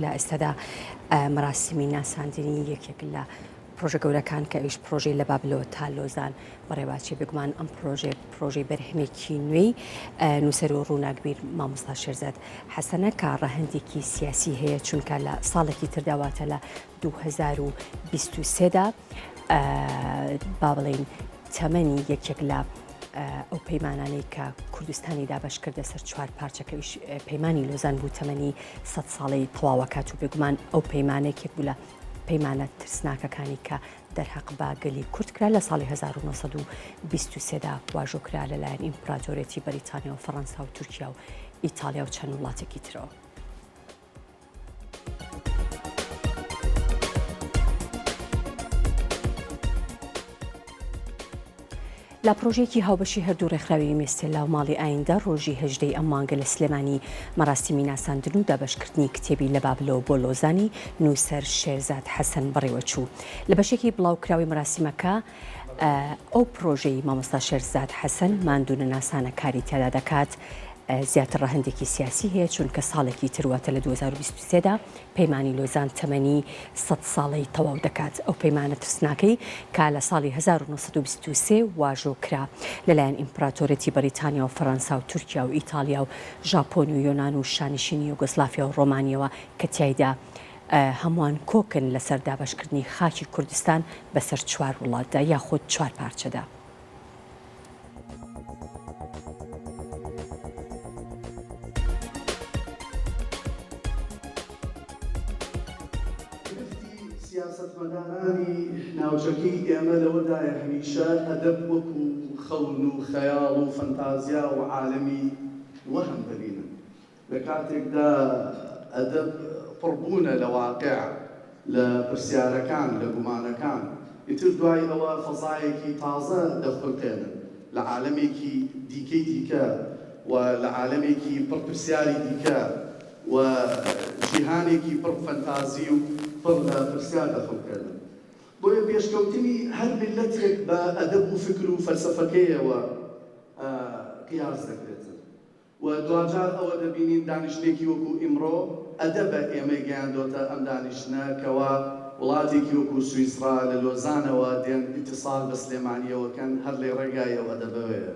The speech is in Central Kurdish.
لە ئێستادا مەراسیمی ناساندنی یەکێک لە پرۆژە گەورەکان کە ئەویش پرۆژەی لە بابلەوە تا لۆزان بەڕێوەچی بگومان ئەم پرۆژەی بەرهەمێکی نوێی نووسەر و ڕووناکبیر مامۆستا شێرزاد حەسەنە کە ڕەهەندێکی سیاسی هەیە چونکە لە ساڵێکی ترداواتە لە 2023دا با بڵێن تەمەنی یەکێک لە ئەو پەیمانانەی کە کوردستانی دابەشکردە سەر چوار پارچەکەویش پەیمانی لۆزان بوو تەمەنی 100 ساڵی تەواوەکات و بگومان ئەو پەیمانێکێک بوو لە پەیمانە ترسناکەکانی کە دەرحەق بە گەلی کورد کرا لە ساڵی 1923دا واژۆکرا لەلایەن ئیمپراتۆرێتی بەریتانیا و فەڕەنسا و تورکیا و ئیتالیا و چەند وڵاتێکی ترەوە. لە پرۆژێکی هاوبەشی هەردوو ڕێکخراوی مێستێلا و ماڵی ئایندا ڕۆژی هەژدەی ئەم مانگە لە سلێمانی مەراسیمی ناساندن و دابەشکردنی کتێبی لە بابلەوە بۆ لۆزانی نووسەر شێرزاد حەسەن بەڕێوەچوو. لە بەشێکی بڵاوکراوی مەراسیمەکە ئەو پرۆژەی مامۆستا شێرزاد حەسەن ماندوونە ناسانە کاری تێدا دەکات زیاتر ڕەهەندێکی سیاسی هەیە چونکە ساڵێکی ترواتە لە 2023دا پەیمانی لۆزان تەمەنی 100 ساڵەی تەواو دەکات. ئەو پەیمانە ترسناکەی کا لە ساڵی 1923 واژۆکرا لەلایەن ئیمپراتۆرێتی بەریتانیا و فەڕەنسا و تورکیا و ئیتالیا و ژاپۆن و یۆناان و شانشینی یوگۆسلافیا و ڕۆمانیەوە کە تیایدا هەمووان کۆکن لەسەر دابەشکردنی خاکی کوردستان بەسەر چوار وڵاتدا یاخود چوار پارچەدا. سیاسەتمەدارانی ناوچەکەی ئێمە لەوەدایە هەمیشە ئەدەب وەکو خەون و خەیاڵ و فەنتازیا و عالەمی وەهم دەبینن. لە کاتێکدا ئەدەب پڕبوونە لە واقع لە پرسیارەکان لە گومانەکان ئیتر دوای ئەوە فەزایەکی تازە دەخڵقێنن لە عالەمێکی دیکەی دیکە و لە عالەمێکی پڕپرسیاری دیکە و جیهانێکی پڕ فەنتازی و پرسیار دەخڵکردن. بۆیە پێشکەوتنی هەر میلەتێک بە ئەدەب و فکر و فەلسەفەکەیەوە قیاس دەکرێتن و دوجار ئەوە دەبینین دانیشتێکی وەکو ئیمڕۆ ئەدەبە ئێمەی گەیاندۆتە ئەم دانیشتە کەوا وڵاتێکی وەکو سویسرا لە لۆزانەوە دێن ئیتیسال بە سلێمانیەوەکەن هەر لێ ڕێگایەوە ئەدەبەوەیە.